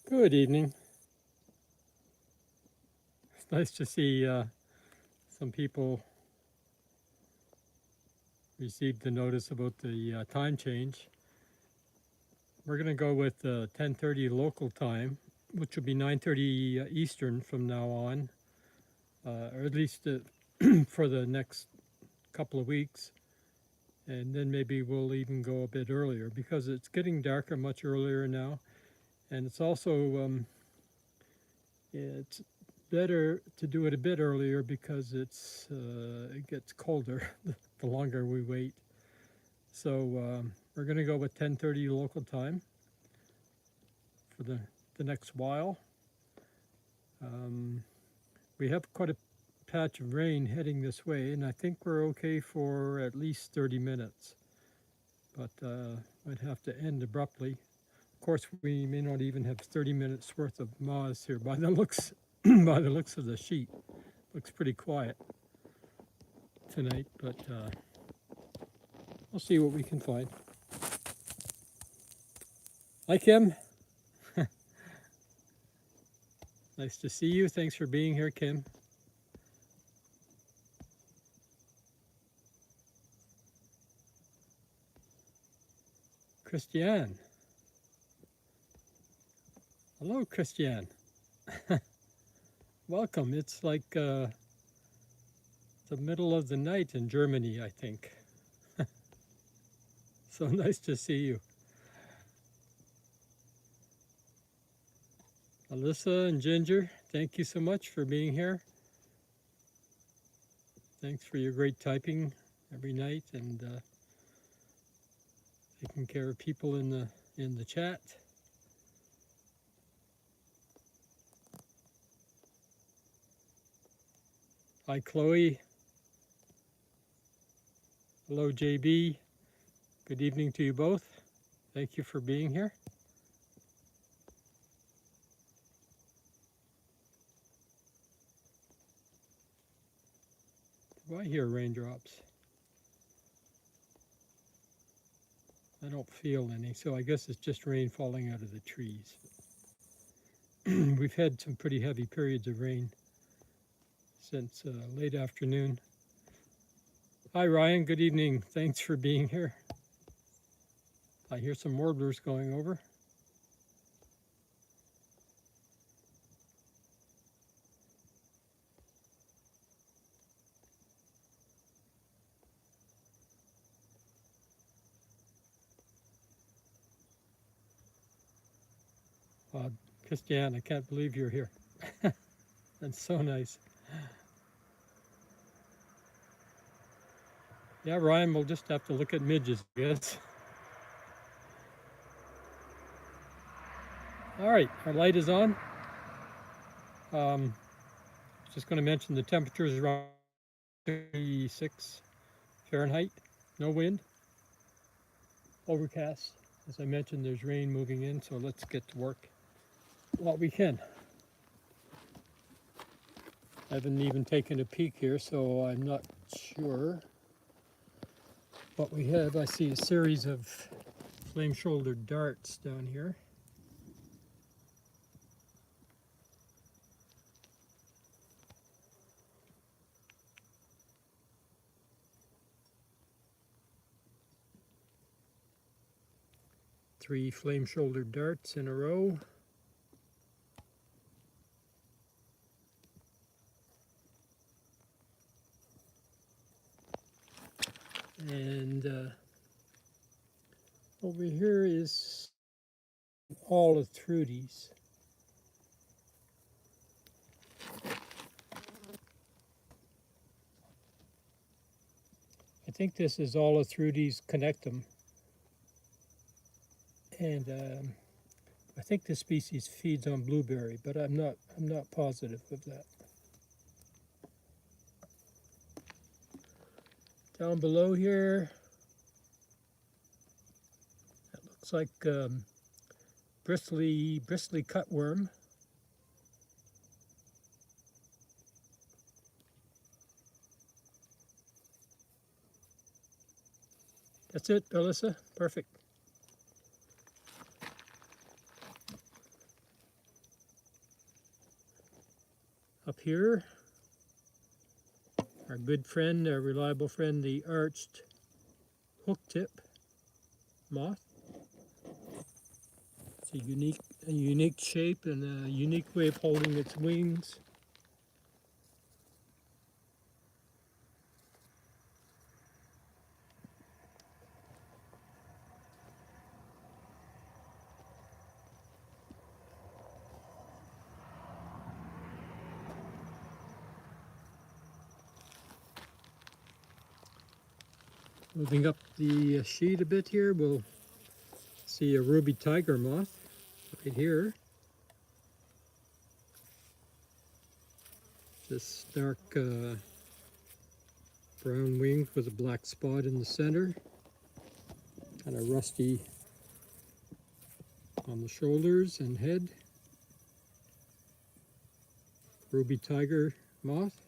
Good evening. It's nice to see some people received the notice about the time change. We're going to go with 10:30 local time, which will be 9:30 Eastern from now on, or at least for the next couple of weeks. And then maybe we'll even go a bit earlier because it's getting darker much earlier now. And it's also it's better to do it a bit earlier because it gets colder the longer we wait. So we're going to go with 10:30 local time for the next while. We have quite a patch of rain heading this way, and I think we're okay for at least 30 minutes. But I'd have to end abruptly. Of course, we may not even have 30 minutes worth of moths here by the looks by the looks of the sheet. Looks pretty quiet tonight, but we'll see what we can find. Hi, Kim. Nice to see you. Thanks for being here, Kim. Christiane. Hello, Christiane. Welcome. It's like the middle of the night in Germany, I think. So nice to see you. Alyssa and Ginger, thank you so much for being here. Thanks for your great typing every night and taking care of people in the chat. Hi, Chloe. Hello, JB. Good evening to you both. Thank you for being here. Do I hear raindrops? I don't feel any, so I guess it's just rain falling out of the trees. We've had some pretty heavy periods of rain since late afternoon. Hi, Ryan. Good evening. Thanks for being here. I hear some warblers going over. Christiane, I can't believe you're here. That's so nice. Yeah, Ryan, we'll just have to look at midges, I guess. All right, our light is on. Just going to mention the temperature is around 36 Fahrenheit, no wind, overcast. As I mentioned, there's rain moving in, so let's get to work while we can. I haven't even taken a peek here, so I'm not sure what we have. I see a series of flame-shouldered darts down here. Three flame-shouldered darts in a row. And over here is all of Trudy's. I think this is all of Trudy's connectum. And I think this species feeds on blueberry, but I'm not positive of that. Down below here, that looks like bristly cutworm. That's it, Alyssa. Perfect. Up here, our good friend, our reliable friend, the arched hooktip moth. It's a unique shape and a unique way of holding its wings. Moving up the sheet a bit here, we'll see a ruby tiger moth right here. This dark brown wing with a black spot in the center. Kind of rusty on the shoulders and head. Ruby tiger moth.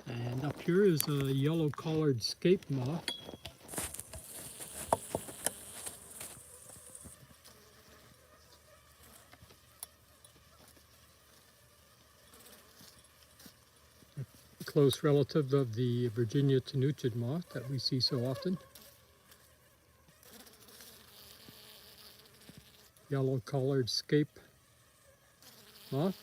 And up here is a yellow-collared scape moth. A close relative of the Virginia tenucid moth that we see so often. Yellow-collared scape moth.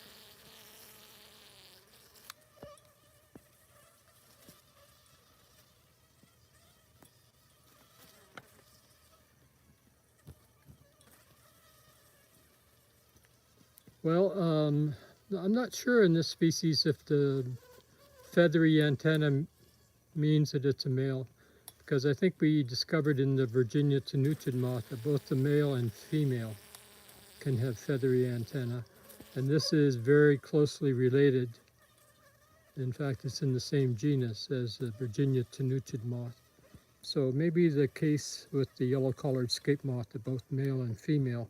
Well, I'm not sure in this species if the feathery antenna means that it's a male, because I think we discovered in the Virginia tenucid moth that both the male and female can have feathery antenna, and this is very closely related. In fact, it's in the same genus as the Virginia tenucid moth. So maybe the case with the yellow-collared scape moth that both male and female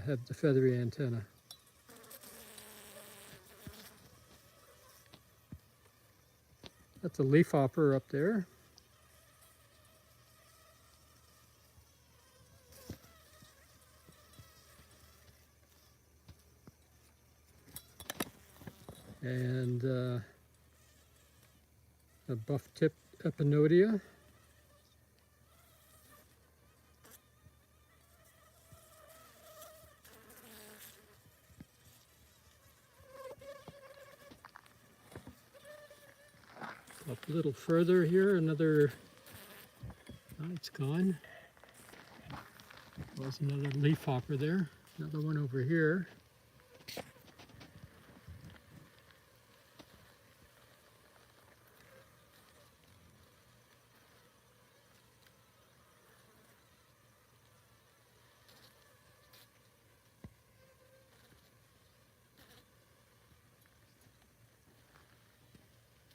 have the feathery antenna. That's a leafhopper up there. And a buff-tipped epinodia. Up a little further here, another, oh, it's gone. There's another leafhopper there, another one over here.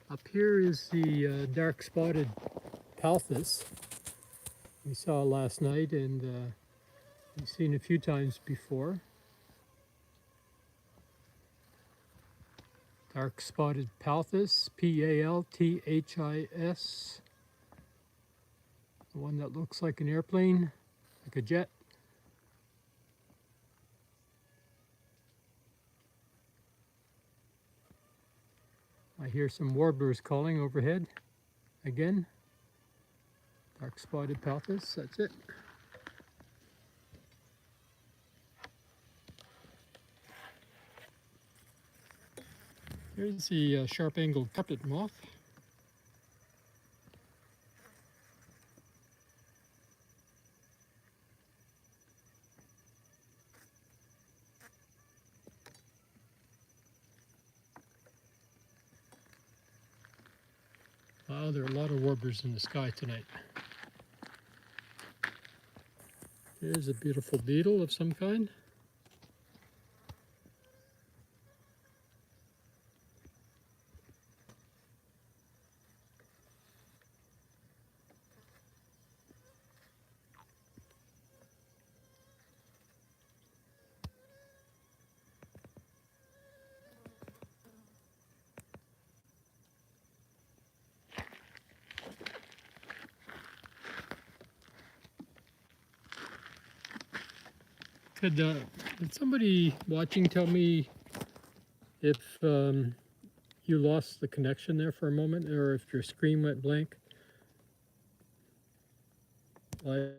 Up here is the dark spotted palthus we saw last night and we've seen a few times before. Dark spotted palthus, P-A-L-T-H-I-S. The one that looks like an airplane, like a jet. I hear some warblers calling overhead. Again, dark spotted palthus, that's it. Here's the sharp-angled carpet moth. Wow, there are a lot of warblers in the sky tonight. Here's a beautiful beetle of some kind. Did somebody watching tell me if you lost the connection there for a moment, or if your screen went blank? I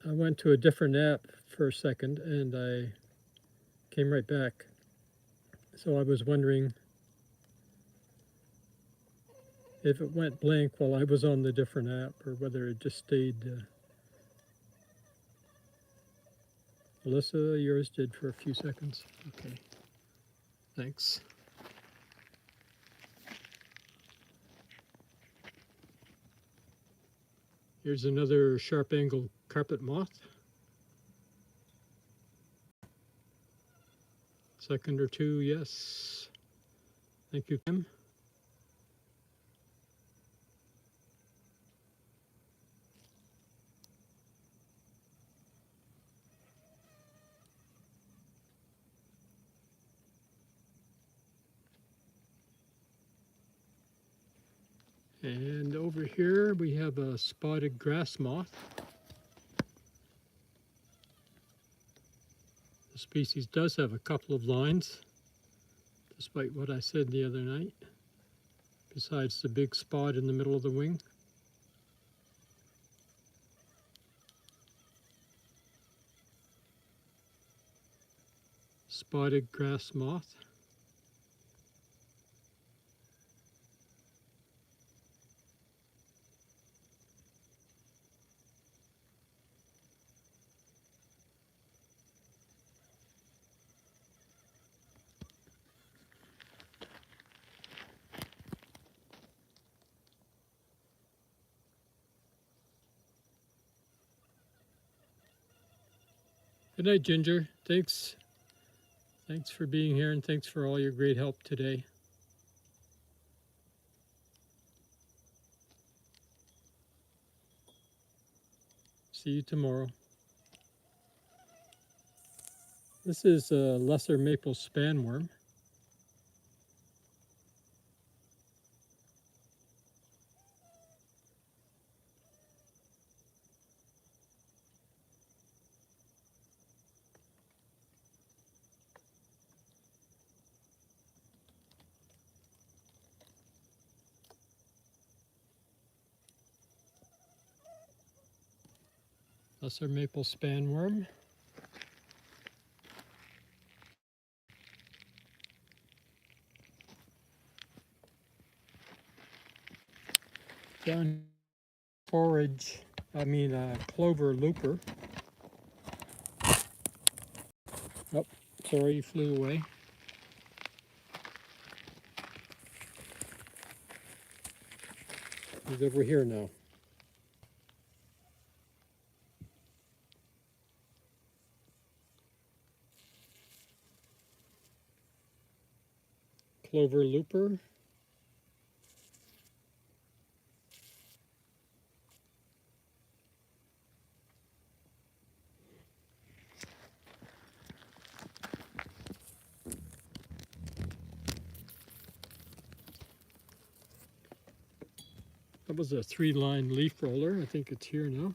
went to a different app for a second and I came right back. So I was wondering if it went blank while I was on the different app or whether it just stayed. Alyssa, yours did for a few seconds. Okay, thanks. Here's another sharp angle carpet moth. Second or two, yes. Thank you, Kim. And over here we have a spotted grass moth. The species does have a couple of lines, despite what I said the other night, besides the big spot in the middle of the wing. Spotted grass moth. Good night, Ginger. Thanks for being here, and thanks for all your great help today. See you tomorrow. This is a lesser maple spanworm. Lesser maple spanworm. Down forage, clover looper. Oh, sorry, he flew away. He's over here now. Clover looper. That was a 3-line leaf roller. I think it's here now.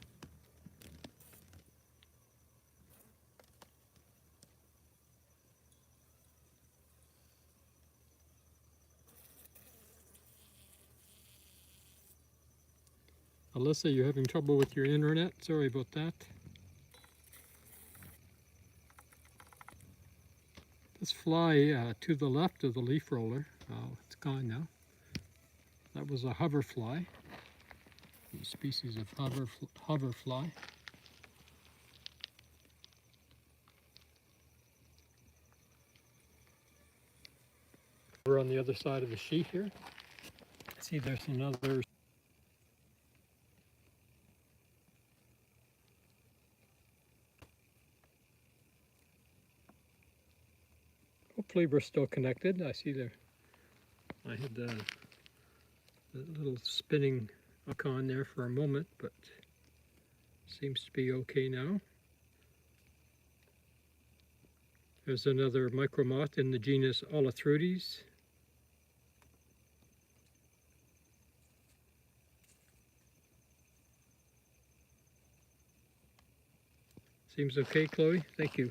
Alyssa, you're having trouble with your internet? Sorry about that. This fly to the left of the leaf roller, oh, it's gone now. That was a hoverfly, a species of hoverfly. We're on the other side of the sheet here. See, there's another. Hopefully we're still connected. I see there. I had the little spinning icon there for a moment, but seems to be okay now. There's another micromoth in the genus Olathrodes. Seems okay, Chloe? Thank you.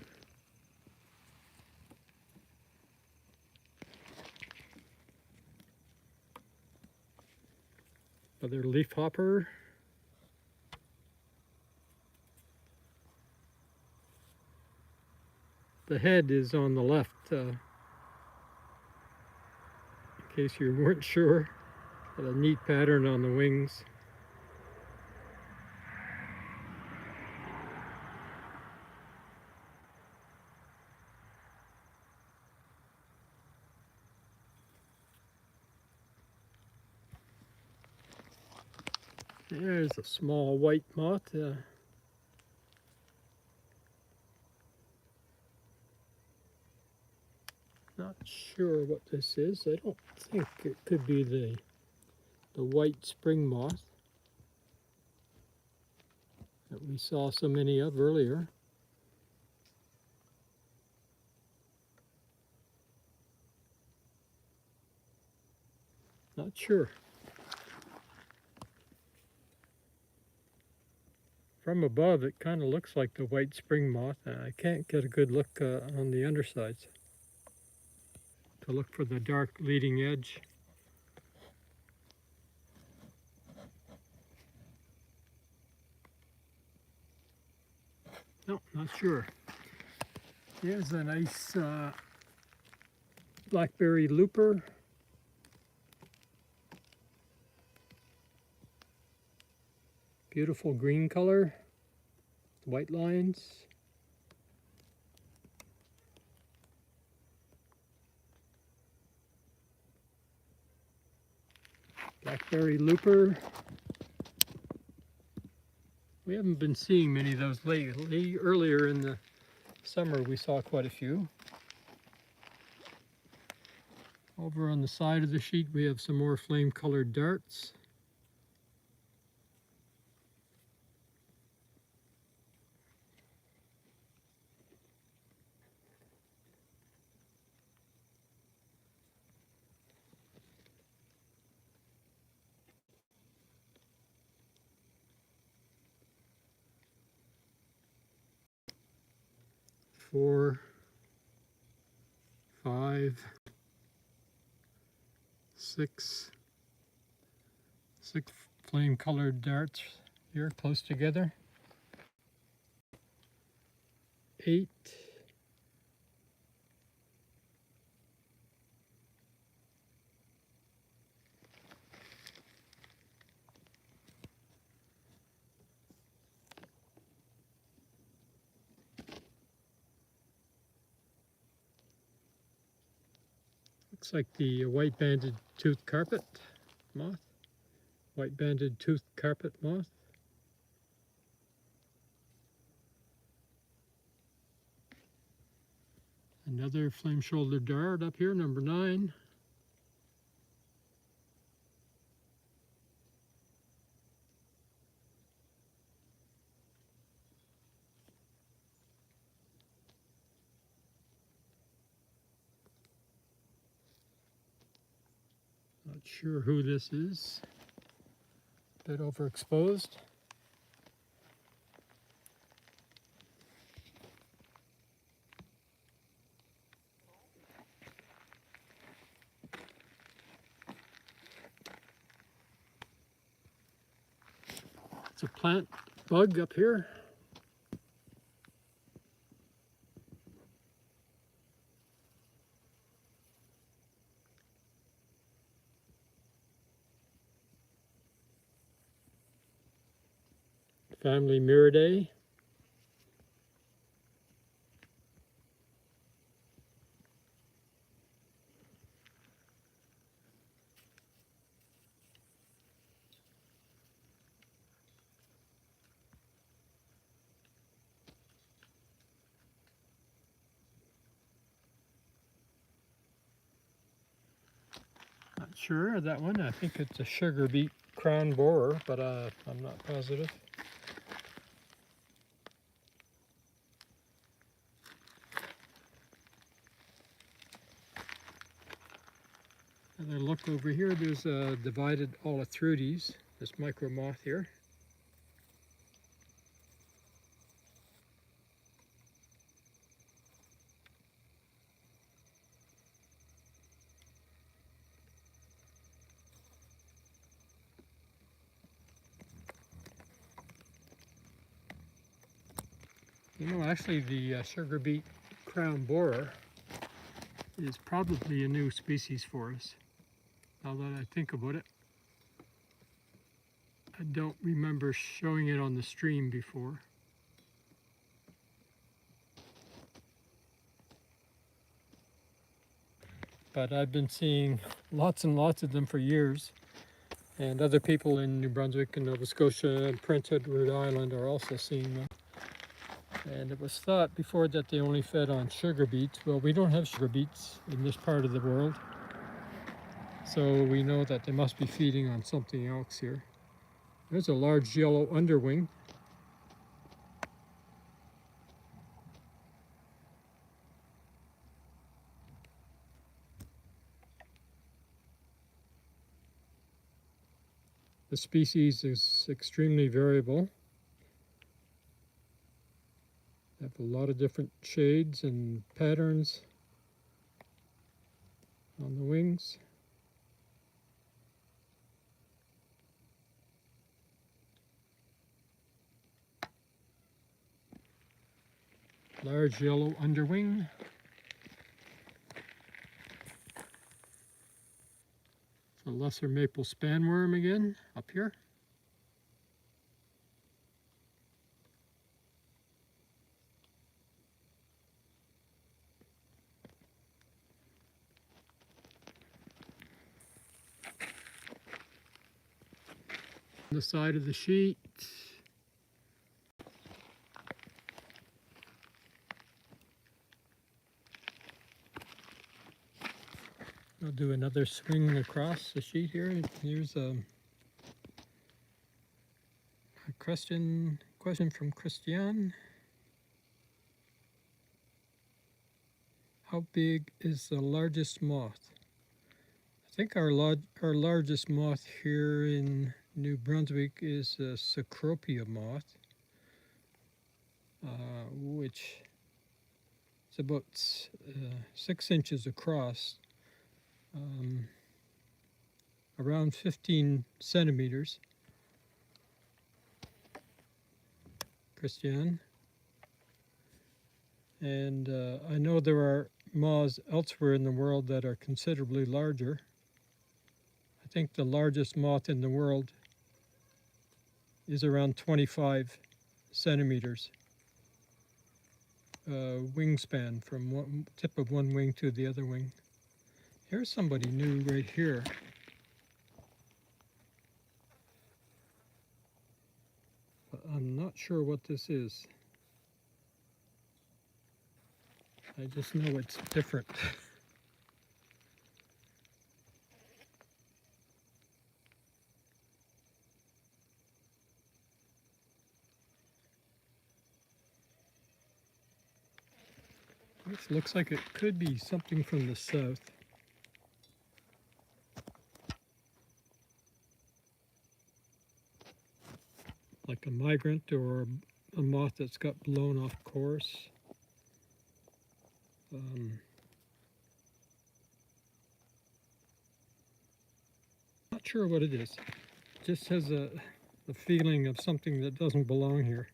Another leafhopper. The head is on the left, in case you weren't sure. Got a neat pattern on the wings. There's a small white moth. Not sure what this is. I don't think it could be the white spring moth that we saw so many of earlier. Not sure. From above, it kind of looks like the white spring moth. I can't get a good look on the undersides to look for the dark leading edge. No, not sure. There's a nice blackberry looper. Beautiful green color, white lines. Blackberry looper. We haven't been seeing many of those lately. Earlier in the summer we saw quite a few. Over on the side of the sheet we have some more flame-colored darts. Four, 5, 6 flame-colored darts here close together. 8. Looks like the white-banded tooth carpet moth. White-banded tooth carpet moth. Another flame-shouldered dart up here, number 9. Not sure who this is. A bit overexposed. It's a plant bug up here. Family Miridae. Not sure that one. I think it's a sugar beet crown borer, but I'm not positive. Another look over here. There's a divided Olathrudes, this micro moth here. You know, actually the sugar beet crown borer is probably a new species for us. Now that I think about it, I don't remember showing it on the stream before. But I've been seeing lots and lots of them for years. And other people in New Brunswick and Nova Scotia and Prince Edward Island are also seeing them. And it was thought before that they only fed on sugar beets. Well, we don't have sugar beets in this part of the world. So we know that they must be feeding on something else here. There's a large yellow underwing. The species is extremely variable. They have a lot of different shades and patterns on the wings. Large yellow underwing. The lesser maple spanworm again, up here. On the side of the sheet. I'll do another swing across the sheet here. Here's a question from Christian. How big is the largest moth? I think our largest moth here in New Brunswick is a Cecropia moth, which is about 6 inches across, around 15 centimeters. Christian. And I know there are moths elsewhere in the world that are considerably larger. I think the largest moth in the world is around 25 centimeters wingspan from one tip of one wing to the other wing. Here's somebody new right here. But I'm not sure what this is. I just know it's different. This looks like it could be something from the south. Like a migrant or a moth that's got blown off course. Not sure what it is. It just has a feeling of something that doesn't belong here.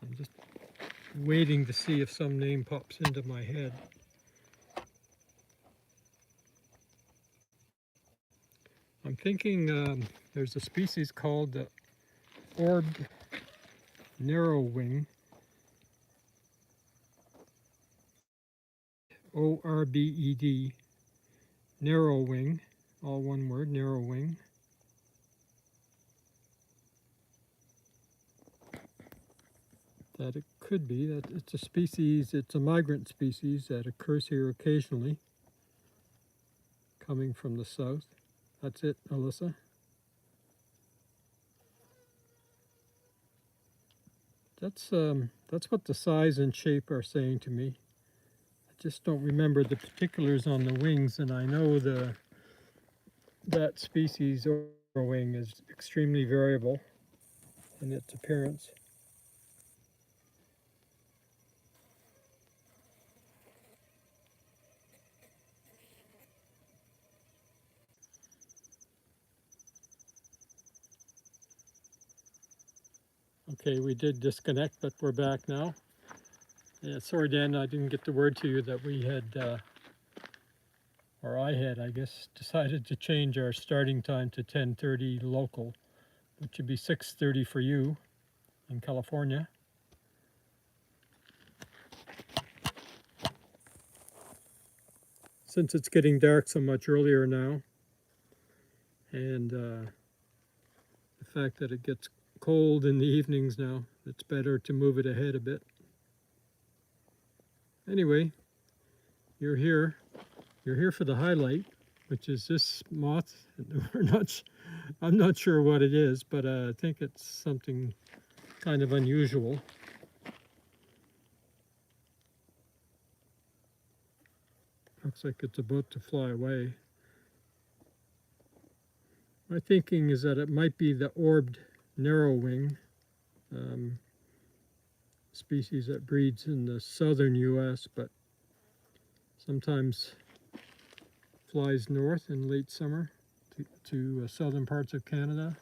I'm just waiting to see if some name pops into my head. I'm thinking there's a species called the orbed narrowwing, O-R-B-E-D, narrowwing, all one word, narrowwing. That it could be, that it's a species, it's a migrant species that occurs here occasionally, coming from the south. That's it, Alyssa. That's what the size and shape are saying to me. I just don't remember the particulars on the wings, and I know that species or wing is extremely variable in its appearance. Okay, we did disconnect, but we're back now. Yeah, sorry, Dan, I didn't get the word to you that we had, or I had, I guess, decided to change our starting time to 10:30 local, which would be 6:30 for you in California. Since it's getting dark so much earlier now, and the fact that it gets cold in the evenings now, it's better to move it ahead a bit. Anyway, you're here. You're here for the highlight, which is this moth. I'm not sure what it is, but I think it's something kind of unusual. Looks like it's about to fly away. My thinking is that it might be the orbed narrowwing, species that breeds in the southern U.S., but sometimes flies north in late summer to southern parts of Canada.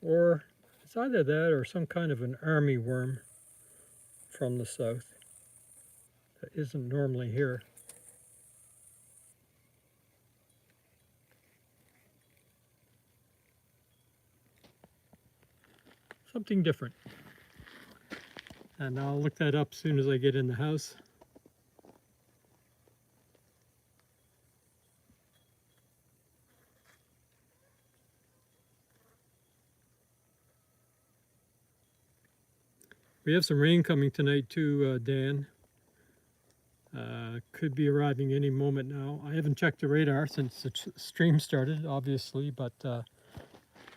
Or it's either that or some kind of an army worm from the south that isn't normally here. Something different. And I'll look that up as soon as I get in the house. We have some rain coming tonight too, Dan. Could be arriving any moment now. I haven't checked the radar since the stream started, obviously, but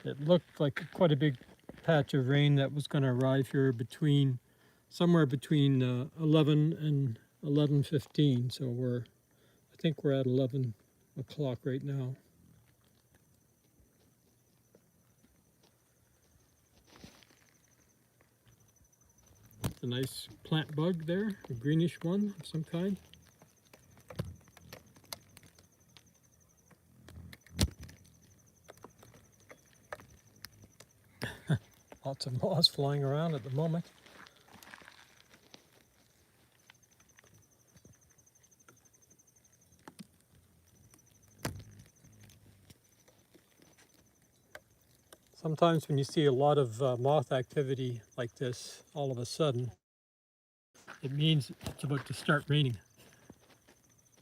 it looked like quite a big patch of rain that was going to arrive here somewhere between 11 and 11:15. So I think we're at 11 o'clock right now. A nice plant bug there, a greenish one of some kind. Lots of moths flying around at the moment. Sometimes when you see a lot of moth activity like this all of a sudden, it means it's about to start raining.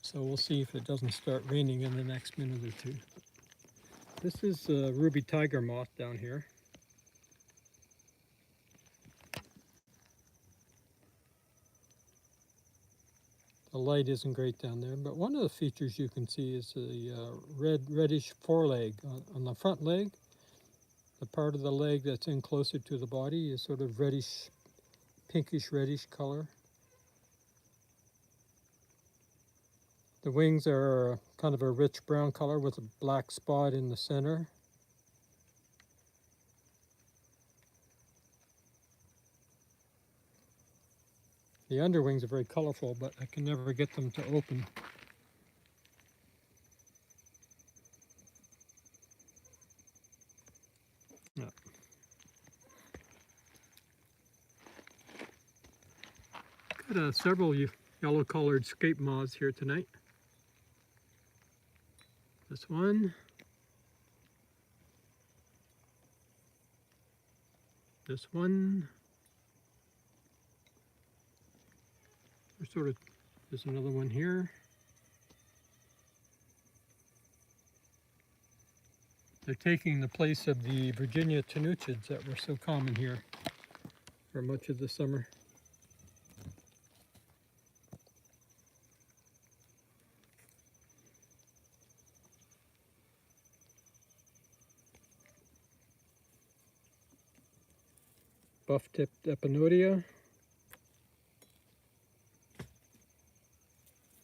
So we'll see if it doesn't start raining in the next minute or two. This is a ruby tiger moth down here. The light isn't great down there, but one of the features you can see is a reddish foreleg. On the front leg, the part of the leg that's in closer to the body is sort of reddish, pinkish reddish color. The wings are kind of a rich brown color with a black spot in the center. The underwings are very colorful, but I can never get them to open. Yeah. Got several yellow-colored scape moths here tonight. This one. This one. There's another one here. They're taking the place of the Virginia tenuchids that were so common here for much of the summer. Buff-tipped epinodia.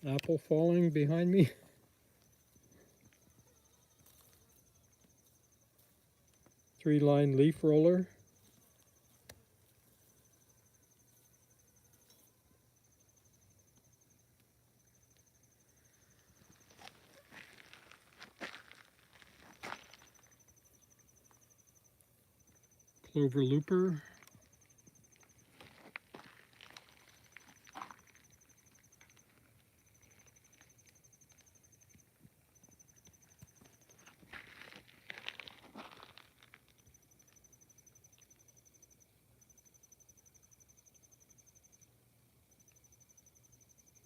Apple falling behind me. Three-line leaf roller. Clover looper.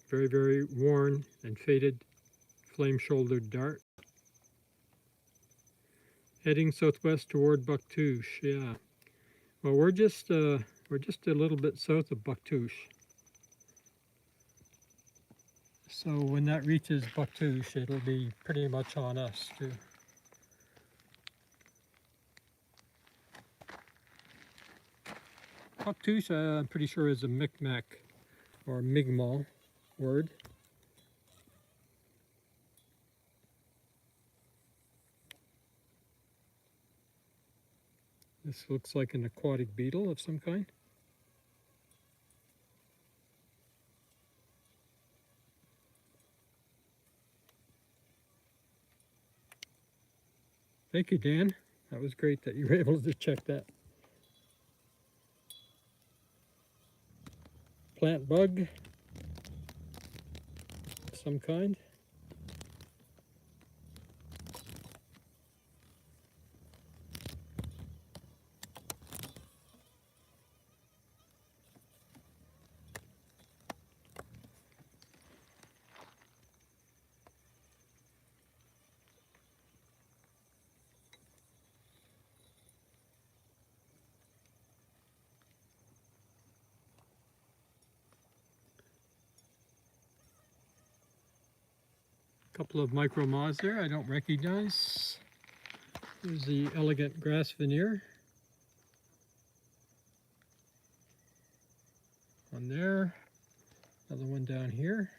Very, very worn and faded flame-shouldered dart. Heading southwest toward Bucktouche, yeah. Well, we're just a little bit south of Bucktouche. So when that reaches Bucktouche, it'll be pretty much on us too. Bucktouche, I'm pretty sure is a Micmac or Mi'kmaq word. This looks like an aquatic beetle of some kind. Thank you, Dan. That was great that you were able to check that. Plant bug of some kind. Couple of micro moths there I don't recognize. There's the elegant grass veneer. One there, another one down here.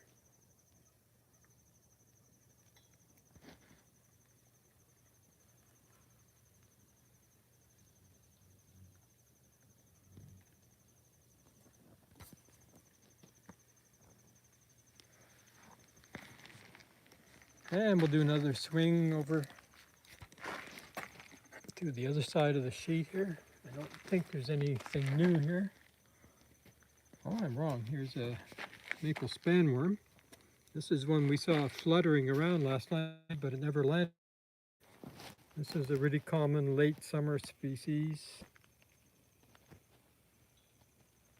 And we'll do another swing over to the other side of the sheet here. I don't think there's anything new here. Oh, I'm wrong. Here's a maple spanworm. This is one we saw fluttering around last night, but it never landed. This is a really common late summer species.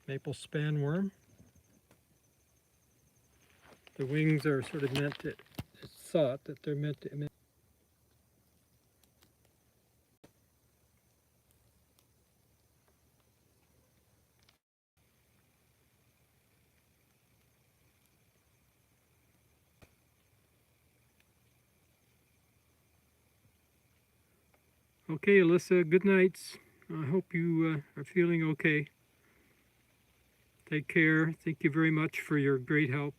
Maple spanworm. The wings are sort of meant to, it's thought that they're meant to emit. Okay, Alyssa, good nights. I hope you are feeling okay. Take care. Thank you very much for your great help.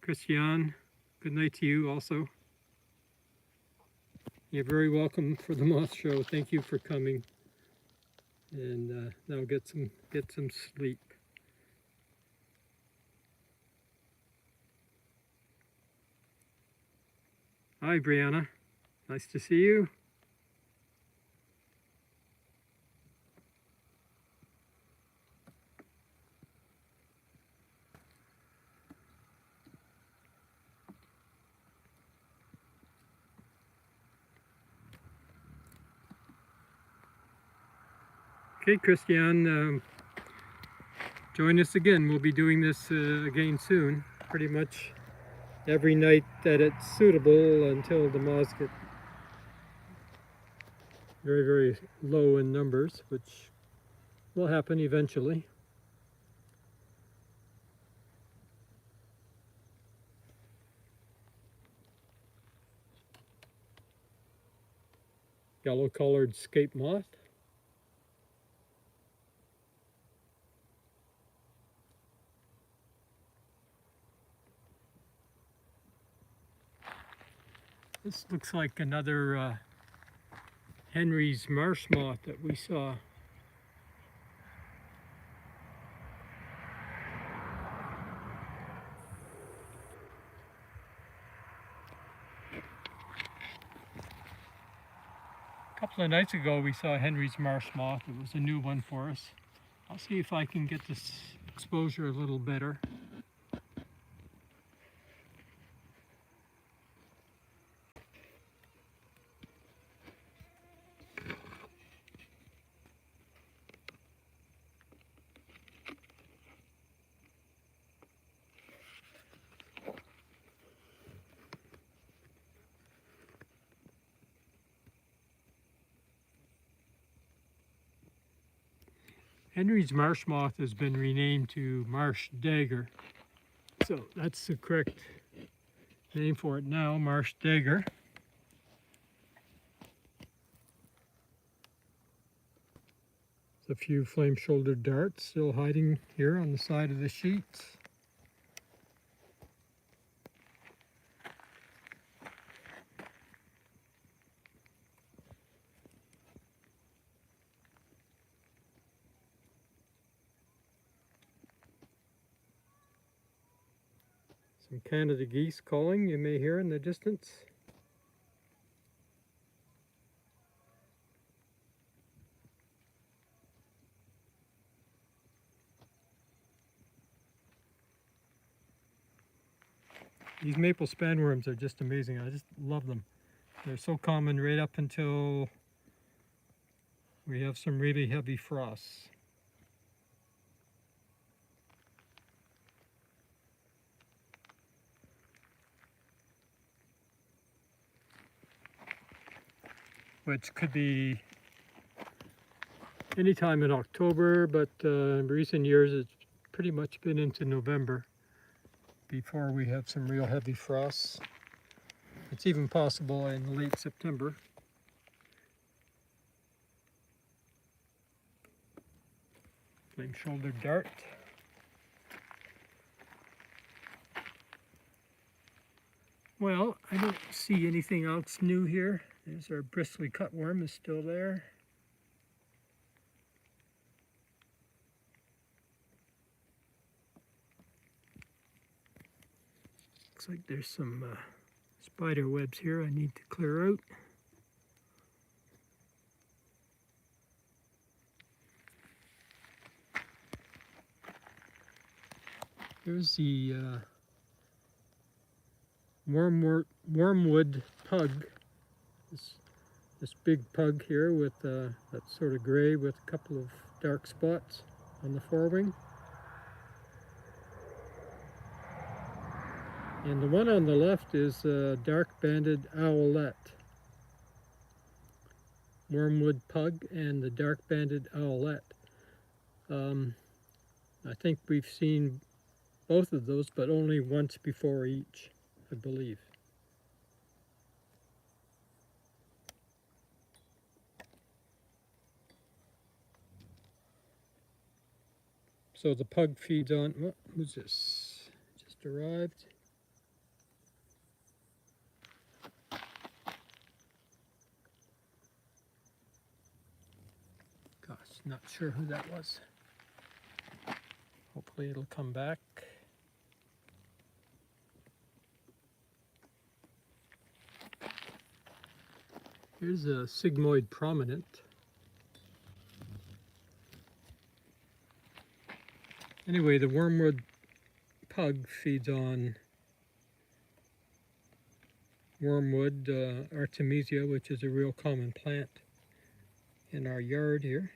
Christiane, good night to you also. You're very welcome for the Moth Show. Thank you for coming. And now get some sleep. Hi, Brianna. Nice to see you. Okay, Christiane, join us again. We'll be doing this again soon. Pretty much every night that it's suitable until the moths get very, very low in numbers, which will happen eventually. Yellow-colored scape moth. This looks like another Henry's marsh moth that we saw. A couple of nights ago we saw Henry's marsh moth. It was a new one for us. I'll see if I can get this exposure a little better. Henry's marsh moth has been renamed to marsh dagger. So that's the correct name for it now, marsh dagger. There's a few flame-shouldered darts still hiding here on the side of the sheets. Some Canada geese calling, you may hear in the distance. These maple spanworms are just amazing. I just love them. They're so common right up until we have some really heavy frosts. Which could be any time in October, but in recent years it's pretty much been into November before we have some real heavy frosts. It's even possible in late September. Flame-shouldered dart. Well, I don't see anything else new here. There's our bristly cutworm is still there. Looks like there's some spider webs here I need to clear out. Here's the wormwood pug. This big pug here with that sort of gray with a couple of dark spots on the forewing. And the one on the left is a dark-banded owlet. Wormwood pug and the dark-banded owlet. I think we've seen both of those, but only once before each, I believe. So the pug feeds on, what was this? Just arrived. Gosh, not sure who that was. Hopefully it'll come back. Here's a sigmoid prominent. Anyway, the wormwood pug feeds on wormwood artemisia, which is a real common plant in our yard here.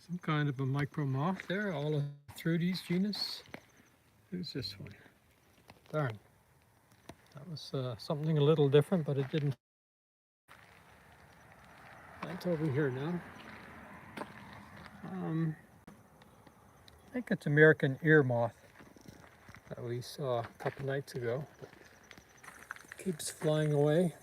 Some kind of a micro moth there, all through these genus. Who's this one? Darn. That was something a little different, but it didn't. That's over here now. I think it's American ear moth that we saw a couple nights ago. keeps flying away.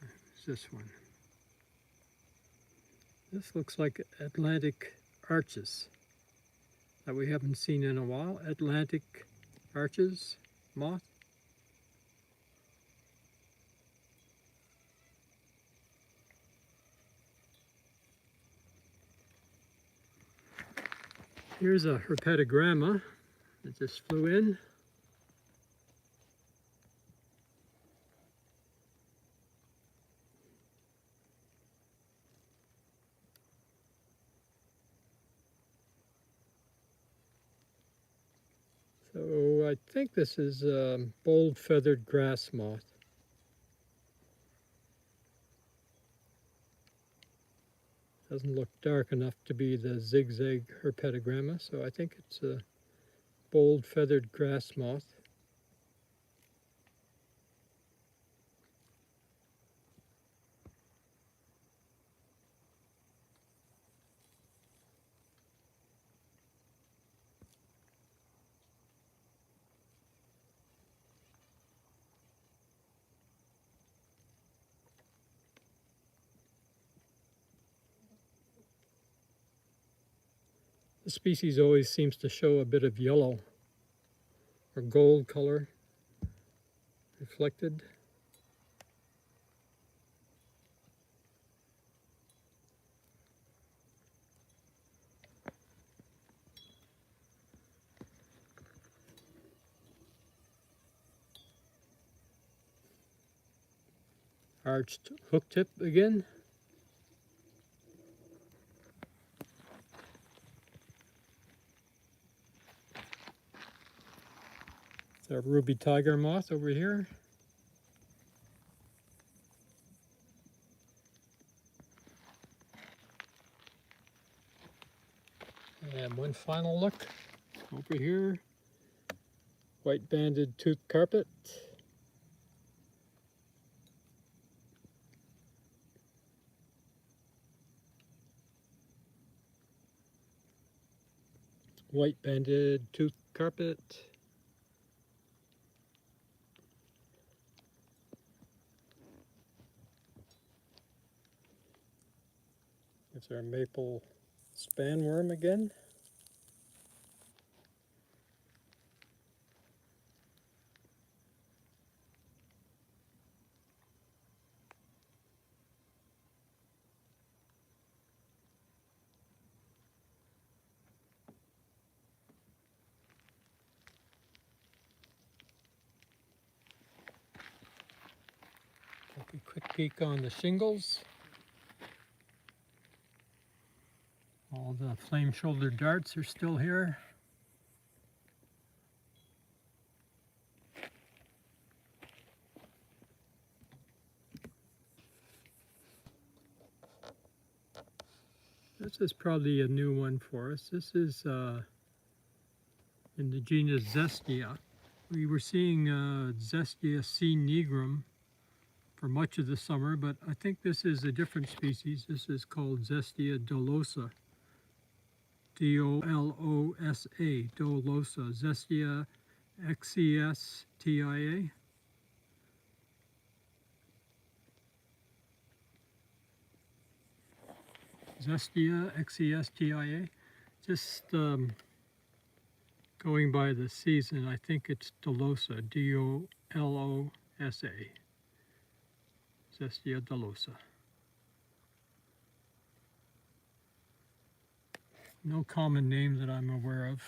Who's this one? This looks like Atlantic arches that we haven't seen in a while. Atlantic arches moth. Here's a herpetogramma that just flew in. So I think this is bold feathered grass moth. Doesn't look dark enough to be the zigzag herpetogramma, so I think it's a bold feathered grass moth. The species always seems to show a bit of yellow or gold color reflected. Arched hook tip again. It's a ruby tiger moth over here. And one final look over here. White banded tooth carpet. White banded tooth carpet. There's our maple spanworm again. Take a quick peek on the shingles. All the flame-shouldered darts are still here. This is probably a new one for us. This is in the genus Zestia. We were seeing Zestia C. nigrum for much of the summer, but I think this is a different species. This is called Zestia dolosa. D-O-L-O-S-A, dolosa. Zestia XES-TIA. Zestia XES-TIA. Just going by the season, I think it's dolosa. D-O-L-O-S-A. Zestia dolosa. No common name that I'm aware of.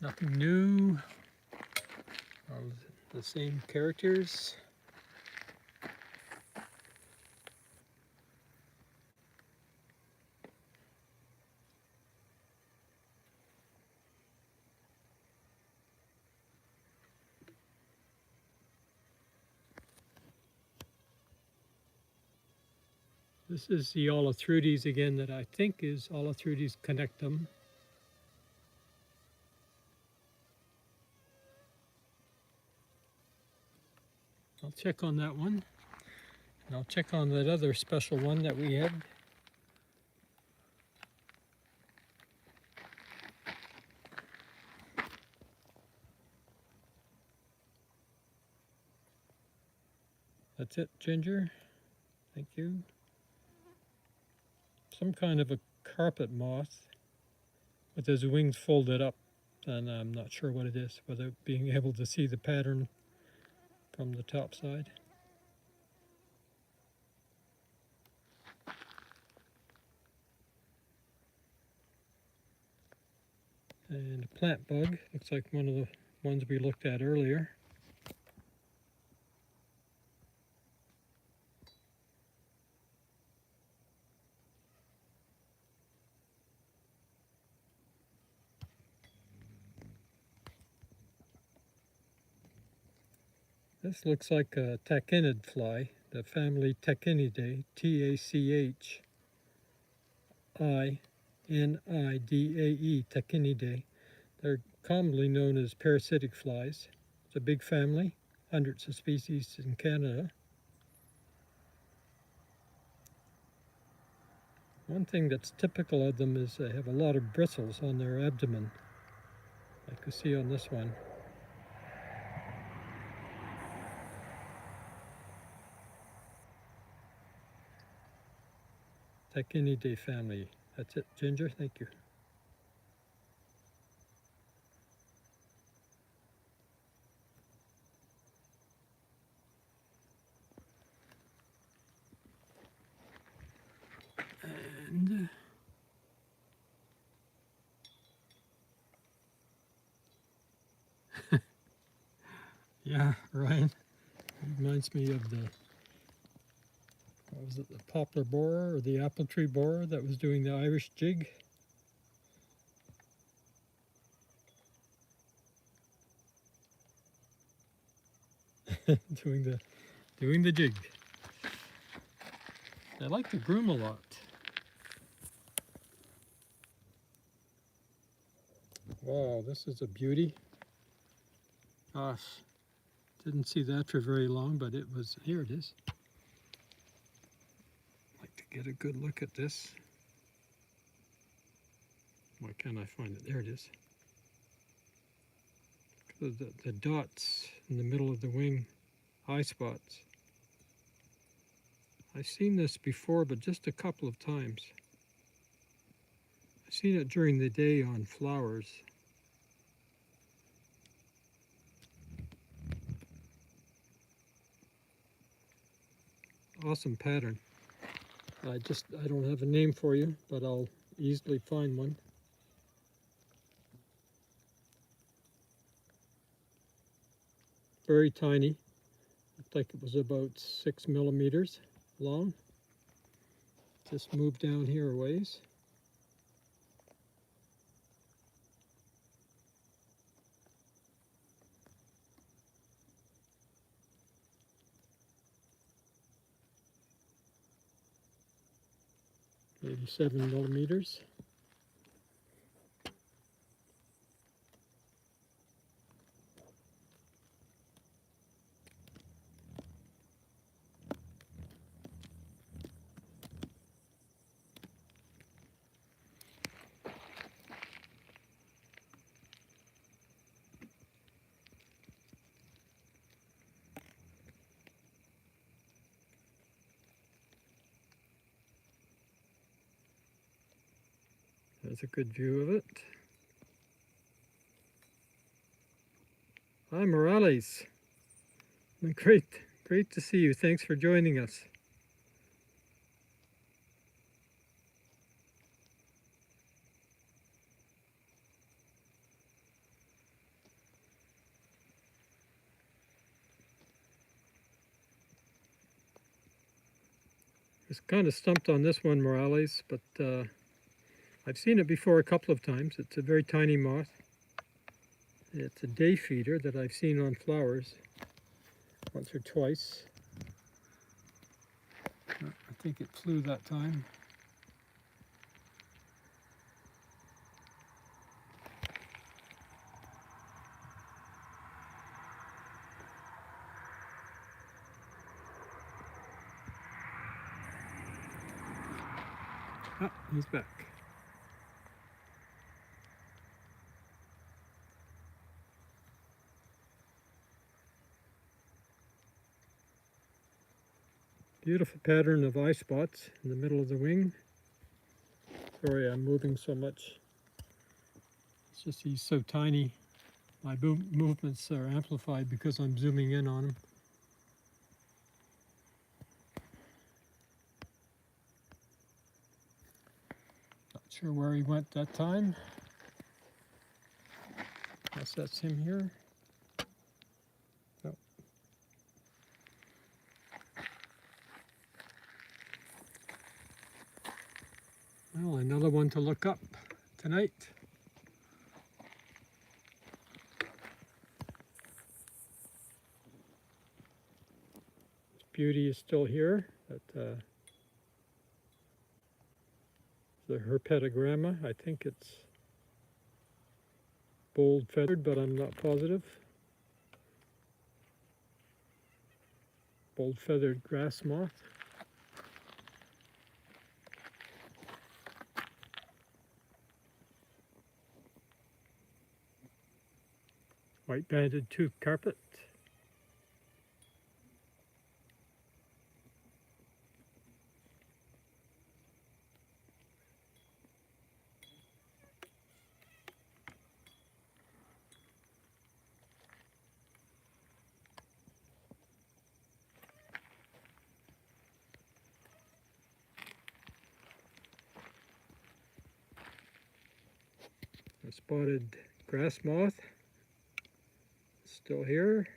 Nothing new. All the same characters. This is the Olothrutes again that I think is Olothrutes connectum. I'll check on that one. And I'll check on that other special one that we had. That's it, Ginger. Thank you. Some kind of a carpet moth with his wings folded up, and I'm not sure what it is, without being able to see the pattern from the top side. And a plant bug, looks like one of the ones we looked at earlier. This looks like a tachinid fly, the family Tachinidae, T-A-C-H-I-N-I-D-A-E, Tachinidae. They're commonly known as parasitic flies. It's a big family, hundreds of species in Canada. One thing that's typical of them is they have a lot of bristles on their abdomen, like you see on this one. Tachinidae family. That's it, Ginger. Thank you. And yeah, Ryan, reminds me of the, what was it, the poplar borer or the apple tree borer that was doing the Irish jig. doing the jig. I like the groom a lot. Wow, this is a beauty. Gosh, didn't see that for very long, but it was, here it is. I'd like to get a good look at this. Why can't I find it? There it is. The dots in the middle of the wing, eye spots. I've seen this before, but just a couple of times. I've seen it during the day on flowers. Awesome pattern. I don't have a name for you, but I'll easily find one. Very tiny. Looked like it was about 6 millimeters long. Just moved down here a ways. Maybe 7 millimeters. That's a good view of it. Hi, Morales. Great to see you. Thanks for joining us. I was kind of stumped on this one, Morales, but I've seen it before a couple of times. It's a very tiny moth. It's a day feeder that I've seen on flowers once or twice. I think it flew that time. Oh, he's back. Beautiful pattern of eye spots in the middle of the wing. Sorry, I'm moving so much. It's just he's so tiny. My movements are amplified because I'm zooming in on him. Not sure where he went that time. Guess that's him here. Oh. Well, another one to look up tonight. Beauty is still here, but the herpetogramma, I think it's bold feathered, but I'm not positive. Bold feathered grass moth. White banded tooth carpet. A spotted grass moth, still here.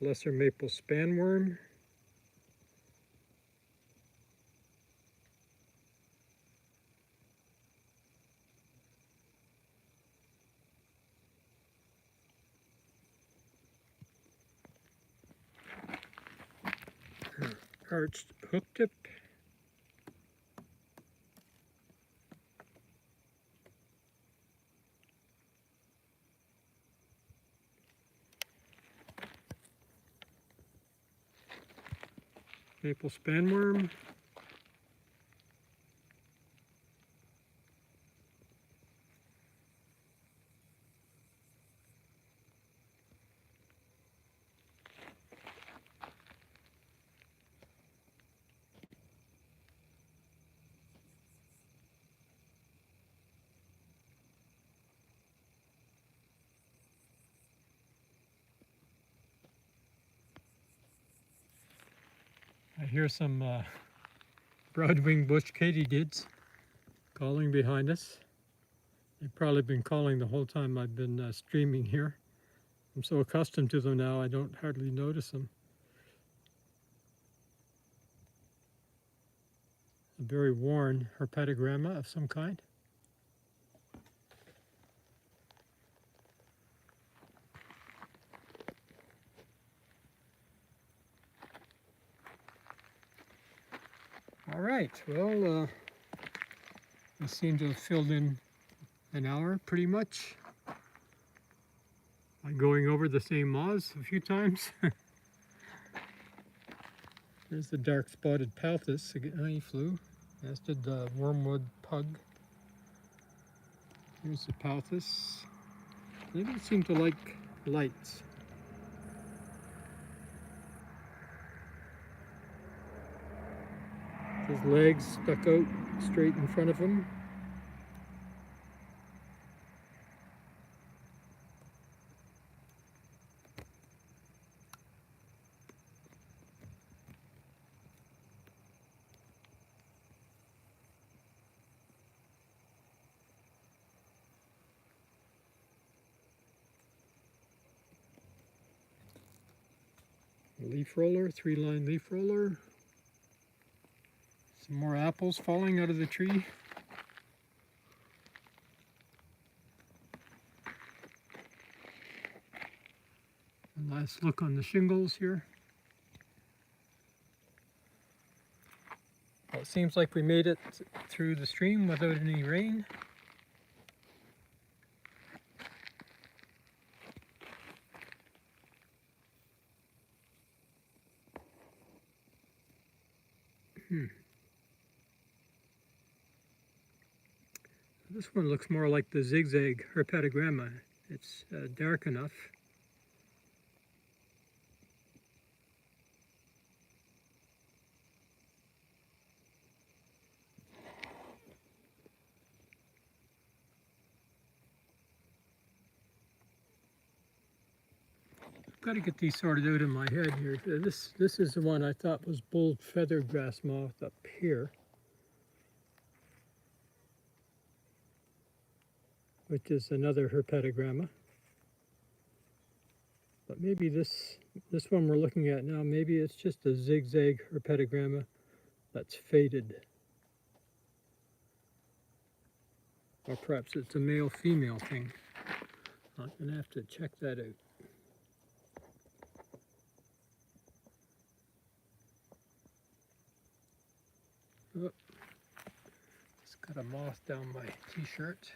Lesser maple spanworm. Arched hooktip. Maple spanworm. I hear some broad-winged bush katydids calling behind us. They've probably been calling the whole time I've been streaming here. I'm so accustomed to them now, I don't hardly notice them. A very worn herpetogramma of some kind. All right, well, we seem to have filled in an hour pretty much by going over the same moths a few times. There's the dark spotted palthus, he flew, as did the wormwood pug. Here's the palthus. They don't seem to like lights. His legs stuck out straight in front of him. Leaf roller, 3-line leaf roller. Some more apples falling out of the tree. Last look on the shingles here. Well, it seems like we made it through the stream without any rain. This one looks more like the zigzag herpetogramma. It's dark enough. I've got to get these sorted out in my head here. This is the one I thought was bull feather grass moth up here, which is another herpetogramma. But maybe this one we're looking at now, maybe it's just a zigzag herpetogramma that's faded. Or perhaps it's a male-female thing. I'm going to have to check that out. Oh, just got a moth down my t-shirt.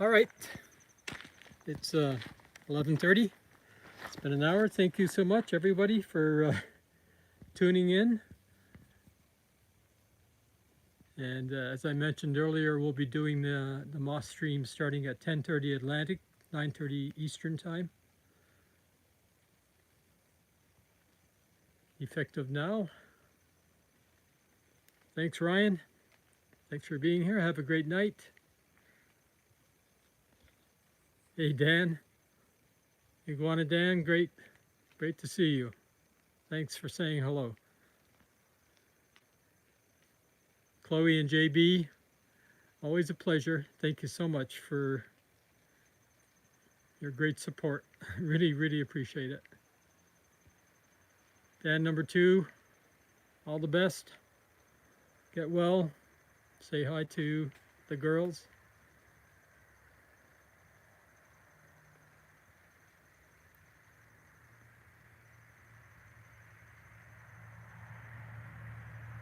All right, it's 11:30. It's been an hour. Thank you so much, everybody, for tuning in. And as I mentioned earlier, we'll be doing the moth stream starting at 10:30 Atlantic, 9:30 Eastern Time. Effective now. Thanks, Ryan. Thanks for being here. Have a great night. Hey, Dan. Iguana Dan, great to see you. Thanks for saying hello. Chloe and JB, always a pleasure. Thank you so much for your great support. Really, really appreciate it. Dan number 2, all the best. Get well. Say hi to the girls.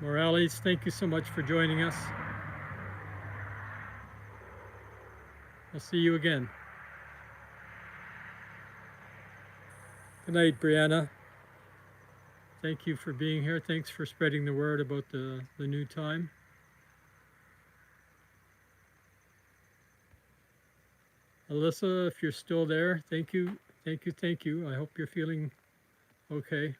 Morales, thank you so much for joining us. I'll see you again. Good night, Brianna. Thank you for being here. Thanks for spreading the word about the new time. Alyssa, if you're still there, thank you, thank you, thank you. I hope you're feeling okay.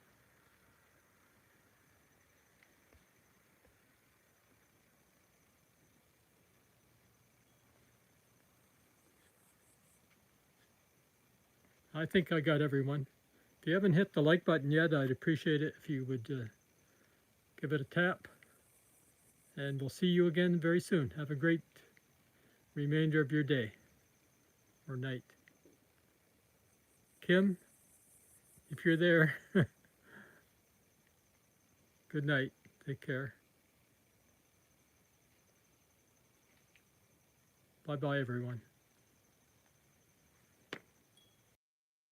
I think I got everyone. If you haven't hit the like button yet, I'd appreciate it if you would give it a tap. And we'll see you again very soon. Have a great remainder of your day or night. Kim, if you're there, good night. Take care. Bye-bye, everyone.